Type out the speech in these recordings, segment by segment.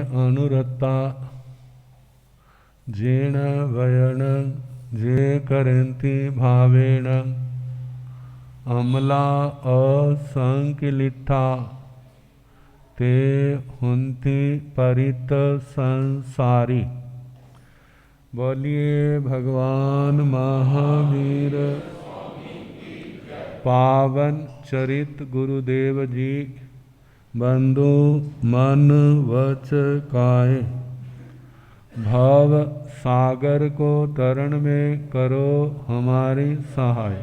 अनुरता जेण वयन जे करन्ति भावेन अमला असंकिलिता ते हुन्ति परित संसारी। बोलिए भगवान महावीर पावन चरित गुरुदेव जी बंधु मन वच काए। भव सागर को तरण में करो हमारी सहाय।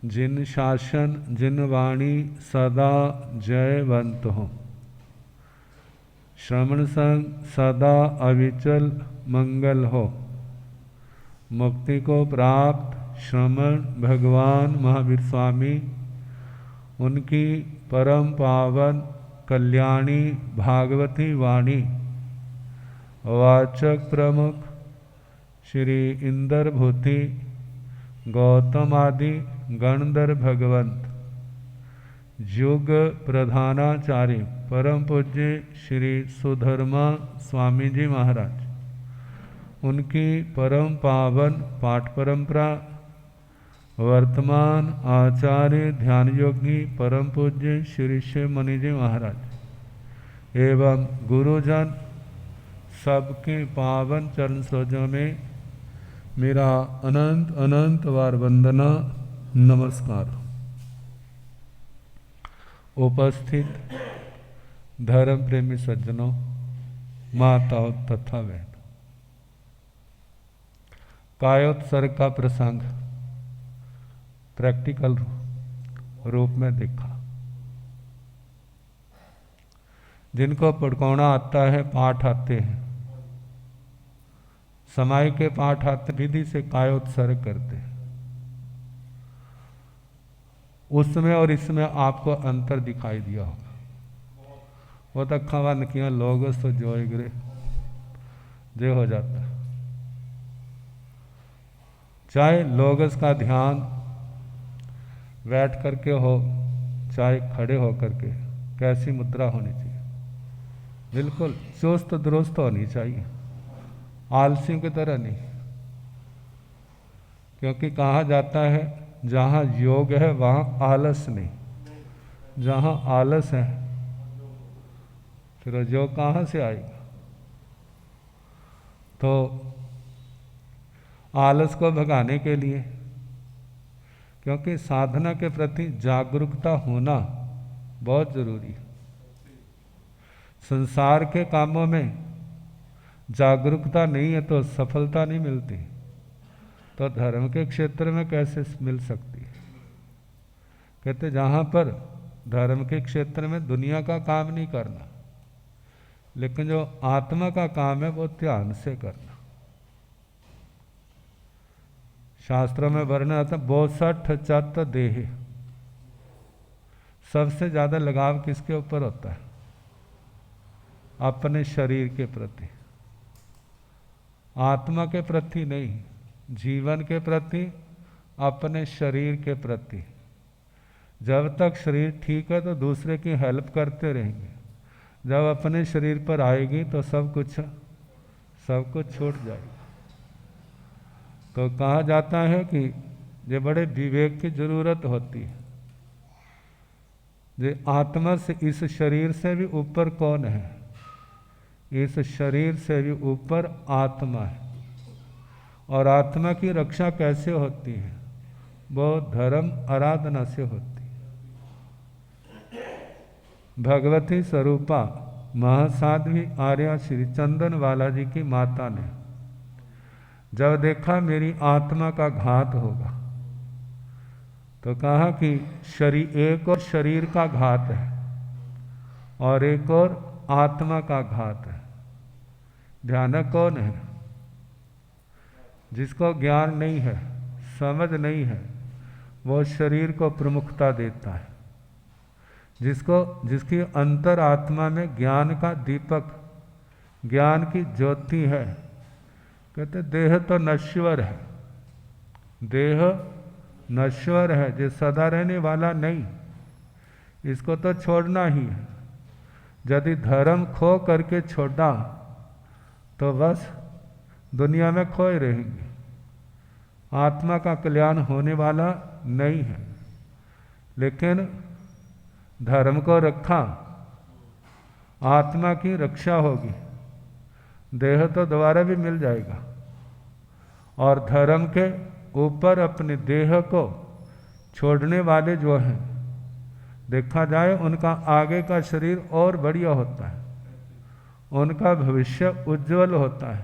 जिन शासन जिन वाणी सदा जयवंत हो। श्रवण संग सदा अविचल मंगल हो। मुक्ति को प्राप्त श्रमण भगवान महावीर स्वामी उनकी परम पावन कल्याणी भागवती वाणी वाचक प्रमुख श्री इंदर भूति गौतम आदि गणधर भगवंत युग प्रधानाचार्य परम पूज्य श्री सुधर्मा स्वामी जी महाराज उनकी परम पावन पाठ परंपरा वर्तमान आचार्य ध्यान योगी परम पूज्य श्री शिव मुनि जी महाराज एवं गुरुजन सबके पावन चरण सरोजों में मेरा अनंत अनंत बार वंदना नमस्कार। उपस्थित धर्म प्रेमी सज्जनों, माताओं तथा बहनों, कायोत्सर्ग का प्रसंग प्रैक्टिकल रूप में देखा। जिनको पढ़काना आता है, पाठ आते हैं, समय के पाठ आते, विधि से कायोत्सर्ग करते हैं। उसमें और इसमें आपको अंतर दिखाई दिया होगा। वो तो खवन किया लोग तो जोगरे जे हो जाता है। चाहे लोगस का ध्यान बैठ करके हो, चाहे खड़े हो करके, कैसी मुद्रा होनी चाहिए? बिल्कुल चुस्त दुरुस्त होनी चाहिए, आलसियों की तरह नहीं। क्योंकि कहा जाता है जहाँ योग है वहाँ आलस नहीं। जहाँ आलस है फिर योग कहाँ से आएगा? तो आलस को भगाने के लिए, क्योंकि साधना के प्रति जागरूकता होना बहुत जरूरी है। संसार के कामों में जागरूकता नहीं है तो सफलता नहीं मिलती, तो धर्म के क्षेत्र में कैसे मिल सकती है? कहते जहाँ पर धर्म के क्षेत्र में दुनिया का काम नहीं करना, लेकिन जो आत्मा का काम है वो ध्यान से करना। शास्त्रों में वर्णन आता है 62 चत देह। सबसे ज्यादा लगाव किसके ऊपर होता है? अपने शरीर के प्रति, आत्मा के प्रति नहीं, जीवन के प्रति, अपने शरीर के प्रति। जब तक शरीर ठीक है तो दूसरे की हेल्प करते रहेंगे। जब अपने शरीर पर आएगी तो सब कुछ छूट जाएगा। तो कहा जाता है कि ये बड़े विवेक की जरूरत होती है। ये आत्मा से, इस शरीर से भी ऊपर कौन है? इस शरीर से भी ऊपर आत्मा है। और आत्मा की रक्षा कैसे होती है? वो धर्म आराधना से होती है। भगवती स्वरूपा महासाध्वी आर्या श्री चंदन वाला जी की माता ने जब देखा मेरी आत्मा का घात होगा, तो कहा कि एक और शरीर का घात है और एक और आत्मा का घात है। ध्यानक कौन है? जिसको ज्ञान नहीं है, समझ नहीं है, वो शरीर को प्रमुखता देता है। जिसकी अंतर आत्मा में ज्ञान का दीपक, ज्ञान की ज्योति है। कहते देह तो नश्वर है, देह नश्वर है, जो सदा रहने वाला नहीं, इसको तो छोड़ना ही है। यदि धर्म खो करके छोड़ा तो बस दुनिया में खोए रहेंगे, आत्मा का कल्याण होने वाला नहीं है। लेकिन धर्म को रखा, आत्मा की रक्षा होगी, देह तो दोबारा भी मिल जाएगा। और धर्म के ऊपर अपने देह को छोड़ने वाले जो हैं, देखा जाए उनका आगे का शरीर और बढ़िया होता है, उनका भविष्य उज्जवल होता है।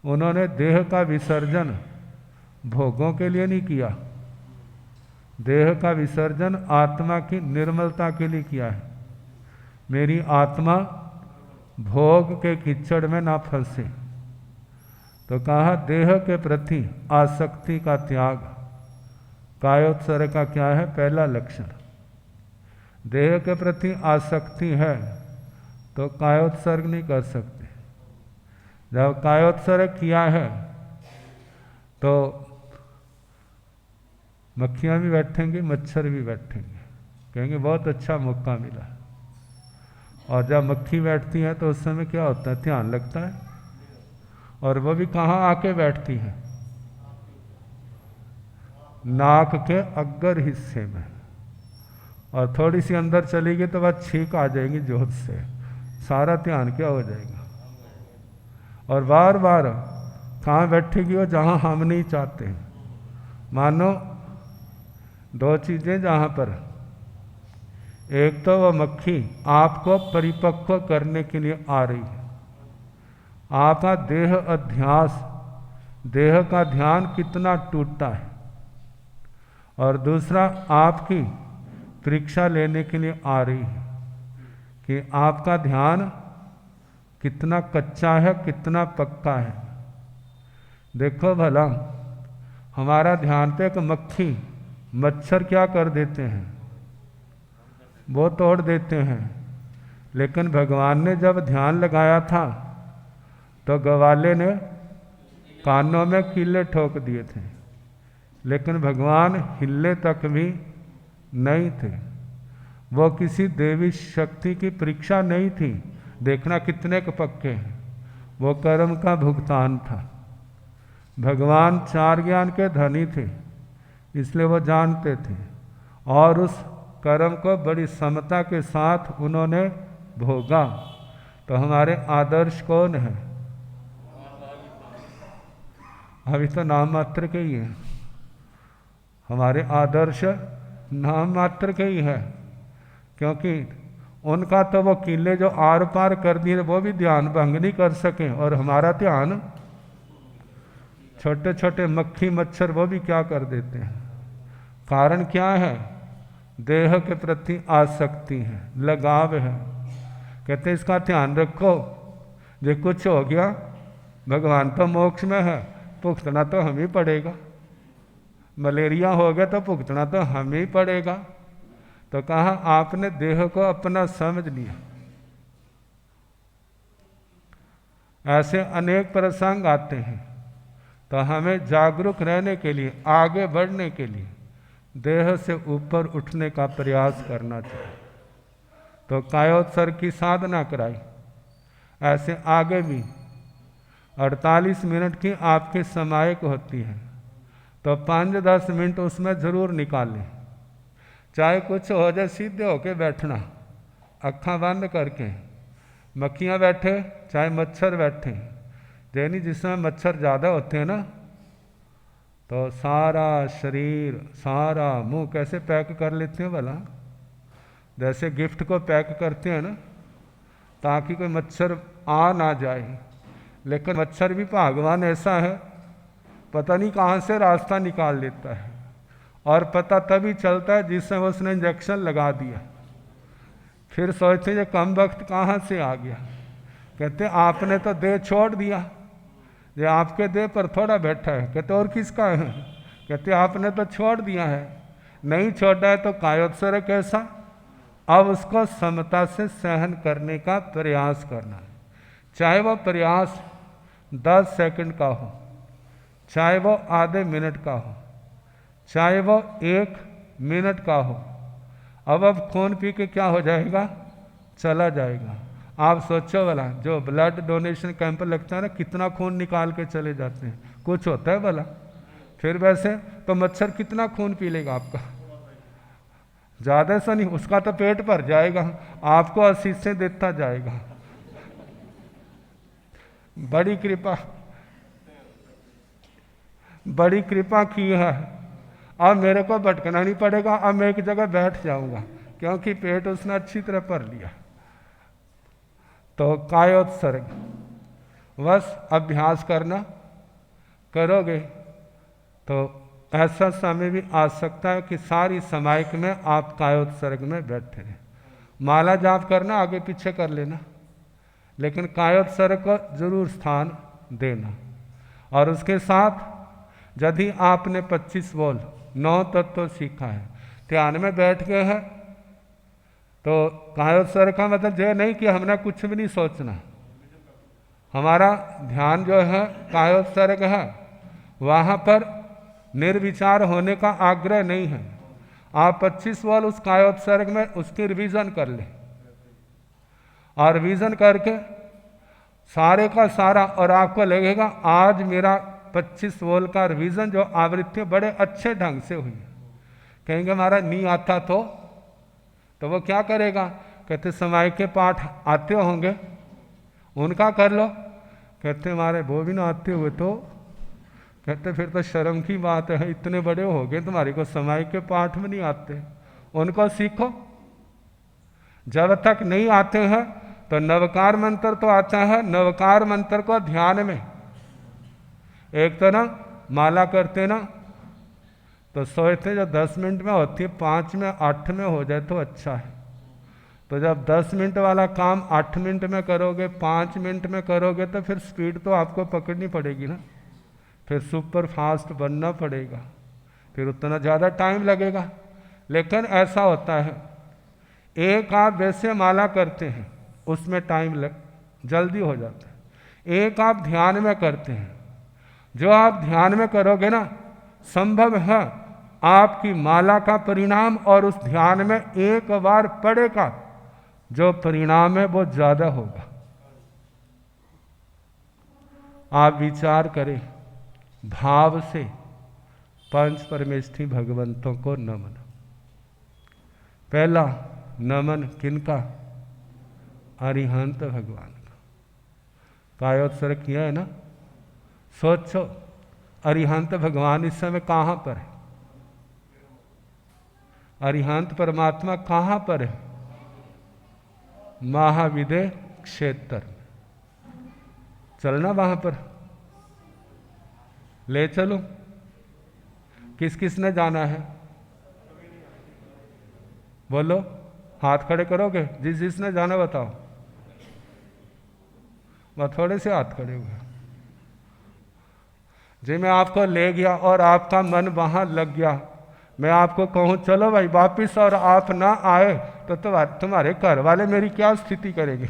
उन्होंने देह का विसर्जन भोगों के लिए नहीं किया, देह का विसर्जन आत्मा की निर्मलता के लिए किया है। मेरी आत्मा भोग के कीचड़ में ना फंसे, तो कहा देह के प्रति आसक्ति का त्याग। कायोत्सर्ग का क्या है पहला लक्षण? देह के प्रति आसक्ति है तो कायोत्सर्ग नहीं कर सकते। जब कायोत्सर्ग किया है तो मक्खियाँ भी बैठेंगी, मच्छर भी बैठेंगे, कहेंगे बहुत अच्छा मौका मिला। और जब मक्खी बैठती है तो उस समय क्या होता है? ध्यान लगता है। और वो भी कहाँ आके बैठती है? नाक के अग्गर हिस्से में। और थोड़ी सी अंदर चली गई तो बस छींक आ जाएगी जोर से, सारा ध्यान क्या हो जाएगा। और बार बार कहाँ बैठेगी वो? जहाँ हम नहीं चाहते हैं। मानो दो चीज़ें जहाँ पर, एक तो वह मक्खी आपको परिपक्व करने के लिए आ रही है, आपका देह अध्यास, देह का ध्यान कितना टूटता है। और दूसरा आपकी परीक्षा लेने के लिए आ रही है कि आपका ध्यान कितना कच्चा है, कितना पक्का है। देखो भला, हमारा ध्यान पे एक मक्खी, मच्छर क्या कर देते हैं? वो तोड़ देते हैं। लेकिन भगवान ने जब ध्यान लगाया था तो गवाले ने कानों में कीले ठोक दिए थे, लेकिन भगवान हिले तक भी नहीं थे। वो किसी देवी शक्ति की परीक्षा नहीं थी, देखना कितने के पक्के हैं। वो कर्म का भुगतान था। भगवान चार ज्ञान के धनी थे, इसलिए वो जानते थे, और उस कर्म को बड़ी समता के साथ उन्होंने भोगा। तो हमारे आदर्श कौन है? अभी तो नाम मात्र के ही हैं। हमारे आदर्श नाम मात्र के ही है, क्योंकि उनका तो वो कीले जो आर पार कर दिए वो भी ध्यान भंग नहीं कर सके, और हमारा ध्यान छोटे छोटे मक्खी मच्छर वो भी क्या कर देते हैं। कारण क्या है? देह के प्रति आसक्ति है, लगाव है। कहते इसका ध्यान रखो, जो कुछ हो गया भगवान तो मोक्ष में है, भुगतना तो हम ही पड़ेगा। मलेरिया हो गया तो भुगतना तो हम ही पड़ेगा। तो कहा आपने देह को अपना समझ लिया। ऐसे अनेक प्रसंग आते हैं, तो हमें जागरूक रहने के लिए, आगे बढ़ने के लिए देह से ऊपर उठने का प्रयास करना चाहिए। तो कायोत्सर्ग की साधना कराई। ऐसे आगे भी 48 मिनट की आपकी समायक होती है, तो 5-10 मिनट उसमें ज़रूर निकालें। चाहे कुछ हो जाए, सीधे होके बैठना, अक्खां बंद करके। मक्खियाँ बैठे चाहे मच्छर बैठे, यानी जिसमें मच्छर ज़्यादा होते हैं ना, तो सारा शरीर, सारा मुंह कैसे पैक कर लेते हैं भला? जैसे गिफ्ट को पैक करते हैं ना, ताकि कोई मच्छर आ ना जाए। लेकिन मच्छर भी भगवान ऐसा है, पता नहीं कहाँ से रास्ता निकाल लेता है, और पता तभी चलता है जिसमें उसने इंजेक्शन लगा दिया। फिर सोचते ये कम वक्त कहाँ से आ गया। कहते आपने तो देह छोड़ दिया, ये आपके देह पर थोड़ा बैठा है। कहते और किसका है? कहते आपने तो छोड़ दिया है। नहीं छोड़ा है तो कायोत्सर्ग कैसा? अब उसको समता से सहन करने का प्रयास करना है। चाहे वो प्रयास 10 सेकंड का हो, चाहे वो आधे मिनट का हो, चाहे वो 1 मिनट का हो। अब खून पी के क्या हो जाएगा? चला जाएगा। आप सोचो भला, जो ब्लड डोनेशन कैंप लगता है ना, कितना खून निकाल के चले जाते हैं, कुछ होता है भला? फिर वैसे तो मच्छर कितना खून पी लेगा आपका? ज़्यादा सा नहीं, उसका तो पेट भर जाएगा, आपको आशीषें देता जाएगा। बड़ी कृपा की है। अब मेरे को भटकना नहीं पड़ेगा, अब मैं एक जगह बैठ जाऊंगा, क्योंकि पेट उसने अच्छी तरह भर लिया। तो कायोत्सर्ग बस अभ्यास करना, करोगे तो ऐसा समय भी आ सकता है कि सारी समायक में आप कायोत्सर्ग में बैठे रहें। माला जाप करना आगे पीछे कर लेना, लेकिन कायोत्सर्ग को जरूर स्थान देना। और उसके साथ यदि आपने 25 बोल 9 तत्व सीखा है, ध्यान में बैठ गए हैं, तो कायोत्सर्ग का मतलब यह नहीं कि हमने कुछ भी नहीं सोचना। हमारा ध्यान जो है कायोत्सर्ग है, वहाँ पर निर्विचार होने का आग्रह नहीं है। आप 25 बोल उस कायोत्सर्ग में उसकी रिवीजन कर लें, और रिवीजन करके सारे का सारा, और आपको लगेगा आज मेरा 25 बोल का रिवीजन जो आवृत्ति बड़े अच्छे ढंग से हुई। कहेंगे हमारा नहीं आता तो वो क्या करेगा? कहते समय के पाठ आते होंगे, उनका कर लो। कहते हमारे वो भी ना आते हुए तो, कहते फिर तो शर्म की बात है, इतने बड़े हो गए तुम्हारे को समय के पाठ में नहीं आते, उनको सीखो। जब तक नहीं आते हैं तो नवकार मंत्र तो आता है, नवकार मंत्र को ध्यान में, एक तो ना माला करते ना तो सोचते जो 10 मिनट में होती है, 5 में 8 में हो जाए तो अच्छा है। तो जब 10 मिनट वाला काम 8 मिनट में करोगे, 5 मिनट में करोगे, तो फिर स्पीड तो आपको पकड़नी पड़ेगी ना, फिर सुपर फास्ट बनना पड़ेगा, फिर उतना ज़्यादा टाइम लगेगा। लेकिन ऐसा होता है, एक आप वैसे माला करते हैं उसमें टाइम जल्दी हो जाता है, एक आप ध्यान में करते हैं, जो आप ध्यान में करोगे ना, संभव है आपकी माला का परिणाम और उस ध्यान में एक बार पड़ेगा जो परिणाम है वो ज़्यादा होगा। आप विचार करें, भाव से पंच परमेष्ठी भगवंतों को नमन। पहला नमन किनका? अरिहंत भगवान का। कायोत्सर्ग किया है ना, सोचो अरिहंत भगवान इस समय कहाँ पर है? अरिहंत परमात्मा कहाँ पर है? महाविदय क्षेत्र। चलना वहां पर, ले चलो। किस किस ने जाना है? बोलो, हाथ खड़े करोगे? जिस जिसने जाना बताओ। वह थोड़े से हाथ खड़े हुए। जी मैं आपको ले गया और आपका मन वहां लग गया, मैं आपको कहूं चलो भाई वापिस, और आप ना आए तो तुम्हारे घर वाले मेरी क्या स्थिति करेंगे?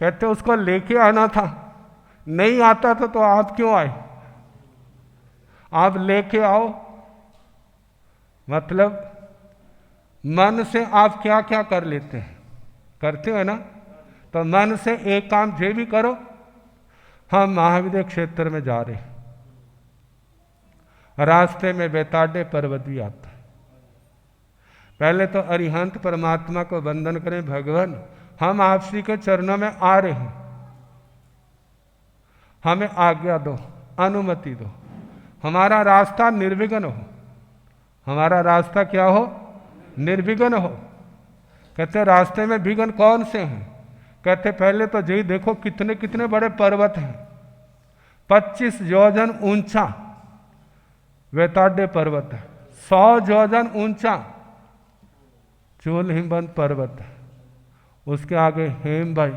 कहते उसको लेके आना था, नहीं आता था तो आप क्यों आए? आप लेके आओ। मतलब मन से आप क्या क्या कर लेते हैं, करते हो ना? तो मन से एक काम ये भी करो, हम महाविद्य क्षेत्र में जा रहे हैं, रास्ते में बेताडे पर्वत भी आता है। पहले तो अरिहंत परमात्मा को वंदन करें, भगवान हम आप श्री के चरणों में आ रहे हैं, हमें आज्ञा दो, अनुमति दो, हमारा रास्ता निर्विघ्न हो। हमारा रास्ता क्या हो? निर्विघ्न हो। कहते रास्ते में विघ्न कौन से हैं? कहते पहले तो यही देखो कितने कितने बड़े पर्वत हैं। 25 योजन ऊंचा वेताड्य पर्वत है, 100 योजन ऊंचा चूल हिमवंत पर्वत है, उसके आगे हेमभाई,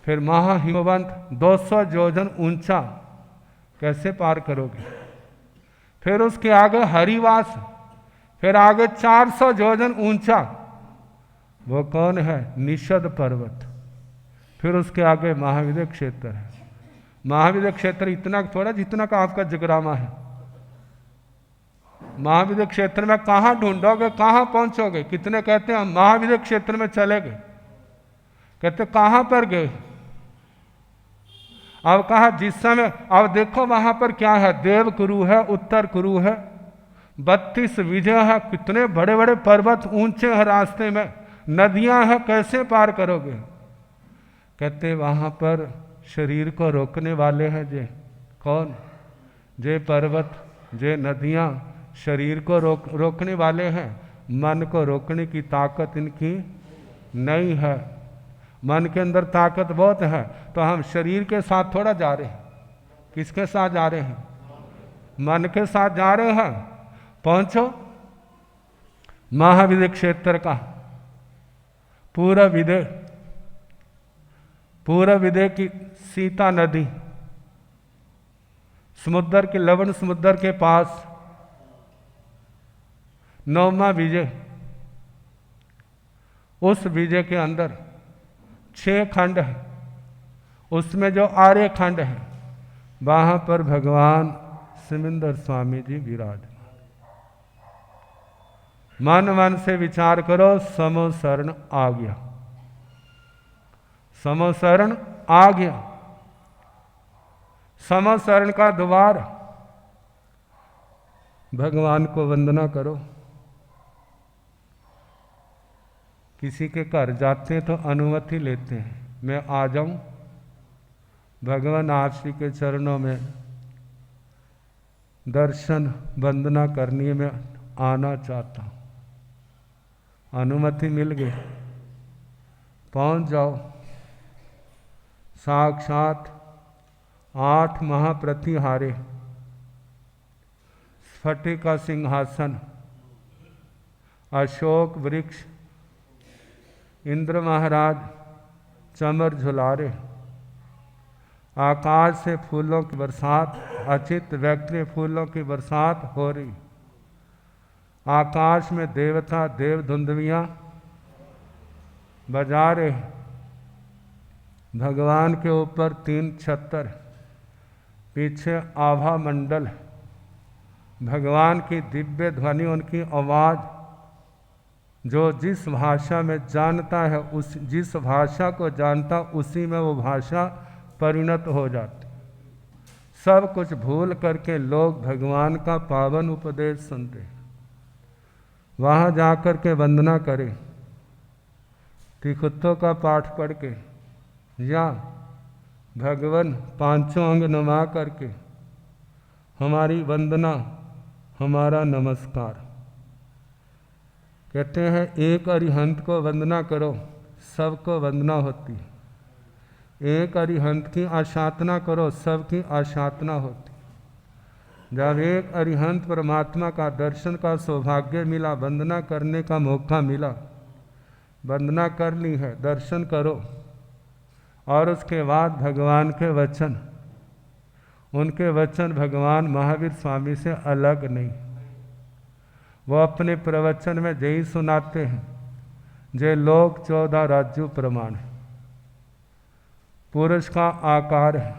फिर महाहिमवंत 200 योजन ऊंचा, कैसे पार करोगे? फिर उसके आगे हरिवास, फिर आगे 400 योजन ऊंचा, वो कौन है? निषद पर्वत। फिर उसके आगे महाविद्य क्षेत्र है। महाविद्य क्षेत्र इतना थोड़ा जितना का आपका जगरामा है। महाविद्य क्षेत्र में कहाँ ढूंढोगे, कहाँ पहुंचोगे? कितने कहते हैं महाविद्य क्षेत्र में चले गए, कहते कहाँ पर गए? अब कहा जिस समय, अब देखो वहां पर क्या है, देव कुरु है, उत्तर कुरु है, 32 विजय है, कितने बड़े बड़े पर्वत ऊंचे हैं, रास्ते में नदियां हैं, कैसे पार करोगे? कहते वहां पर शरीर को रोकने वाले हैं जे कौन? जे पर्वत, जे नदियां शरीर को रोकने वाले हैं, मन को रोकने की ताकत इनकी नहीं है। मन के अंदर ताकत बहुत है, तो हम शरीर के साथ थोड़ा जा रहे हैं। किसके साथ जा रहे हैं? मन के साथ जा रहे हैं। पहुंचो महाविद्य क्षेत्र का पूरा विदय की सीता नदी, समुद्र के लवण समुद्र के पास 9वां विजय, उस विजय के अंदर 6 खंड है, उसमें जो आर्य खंड है वहां पर भगवान सिमिंदर स्वामी जी विराजमान। मन से विचार करो, समो शरण आ गया, समो शरण आ गया। समो शरण का द्वार, भगवान को वंदना करो। किसी के घर जाते हैं तो अनुमति लेते हैं, मैं आ जाऊं? भगवान आप श्री के चरणों में दर्शन वंदना करनी है, मैं आना चाहता हूं। अनुमति मिल गई, पहुंच जाओ। साक्षात 8 महाप्रतिहारे, स्फटिक का सिंहासन, अशोक वृक्ष, इंद्र महाराज चमर झुलारे, आकाश से फूलों की बरसात, अचित व्यक्ति फूलों की बरसात हो रही। आकाश में देवता देव धुंधवियाँ बजा रहे। भगवान के ऊपर 3 छत्र, पीछे आभा मंडल, भगवान की दिव्य ध्वनि, उनकी आवाज़, जो जिस भाषा में जानता है, उस जिस भाषा को जानता उसी में वो भाषा परिणत हो जाती। सब कुछ भूल करके लोग भगवान का पावन उपदेश सुनते, वहाँ जाकर के वंदना करें, तिखुत्तों का पाठ पढ़ के या भगवान 5 अंग नमा करके हमारी वंदना, हमारा नमस्कार। कहते हैं एक अरिहंत को वंदना करो, सबको वंदना होती। एक अरिहंत की आशातना करो, सबकी आशातना होती। जब एक अरिहंत परमात्मा का दर्शन का सौभाग्य मिला, वंदना करने का मौका मिला, वंदना कर ली है, दर्शन करो। और उसके बाद भगवान के वचन, उनके वचन भगवान महावीर स्वामी से अलग नहीं। वो अपने प्रवचन में यही सुनाते हैं, जे लोक 14 राज्यों प्रमाण है। पुरुष का आकार है,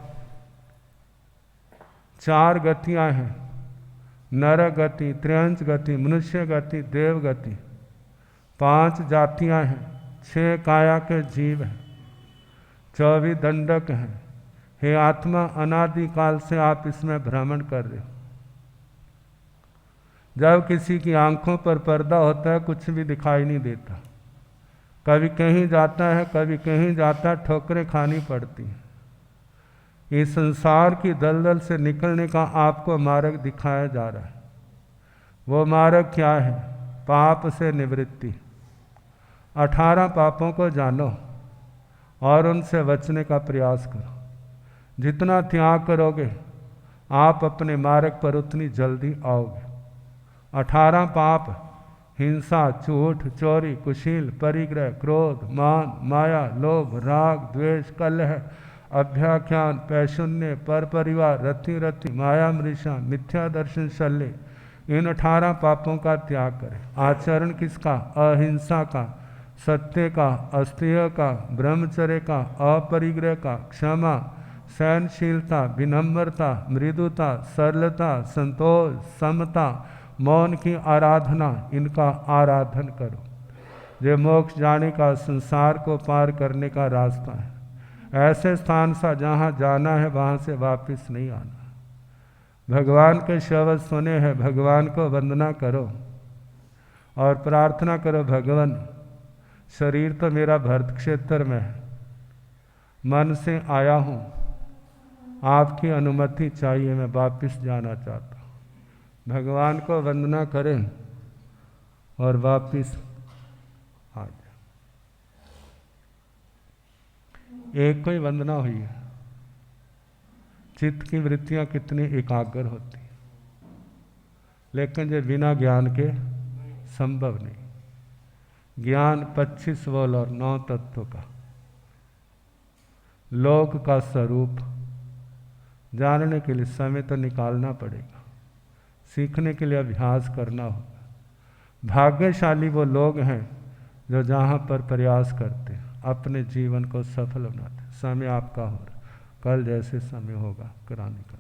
4 गतियां हैं, नर गति, त्रियंच गति, मनुष्य गति, देव गति। 5 जातियां हैं, 6 काया के जीव हैं, 24 दंडक हैं। हे आत्मा, अनादि काल से आप इसमें भ्रमण कर रहे हो। जब किसी की आंखों पर पर्दा होता है, कुछ भी दिखाई नहीं देता, कभी कहीं जाता है, कभी कहीं जाता है, ठोकरें खानी पड़ती हैं। इस संसार की दलदल से निकलने का आपको मार्ग दिखाया जा रहा है। वो मार्ग क्या है? पाप से निवृत्ति। 18 पापों को जानो और उनसे बचने का प्रयास करो। जितना त्याग करोगे आप अपने मार्ग पर उतनी जल्दी आओगे। 18 पाप, हिंसा, झूठ, चोरी, कुशील, परिग्रह, क्रोध, मान, माया, लोभ, राग, द्वेष, कलह, अभ्याख्यान, पैशुन्य, पर परिवार, रति, माया मृषा, मिथ्या दर्शन, शल्य, इन 18 पापों का त्याग करें। आचरण किसका? अहिंसा का, सत्य का, अस्तेय का, ब्रह्मचर्य का, अपरिग्रह का, क्षमा, सहनशीलता, विनम्रता, मृदुता, सरलता, संतोष, समता, मौन की आराधना, इनका आराधन करो। ये मोक्ष जाने का, संसार को पार करने का रास्ता है। ऐसे स्थान सा जहाँ जाना है वहाँ से वापस नहीं आना। भगवान के शब्द सुने हैं, भगवान को वंदना करो और प्रार्थना करो, भगवान शरीर तो मेरा भरत क्षेत्र में है, मन से आया हूँ, आपकी अनुमति चाहिए, मैं वापस जाना चाहता हूँ। भगवान को वंदना करें और वापस आ जाए। एक कोई वंदना हुई है, चित्त की वृत्तियां कितनी एकाग्र होती हैं, लेकिन ये बिना ज्ञान के संभव नहीं। ज्ञान 25 बोल और 9 तत्व का, लोक का स्वरूप जानने के लिए समय तो निकालना पड़ेगा, सीखने के लिए अभ्यास करना होगा। भाग्यशाली वो लोग हैं जो जहाँ पर प्रयास करते हैं, अपने जीवन को सफल बनाते हैं। समय आपका हो रहा, कल जैसे समय होगा कराने का।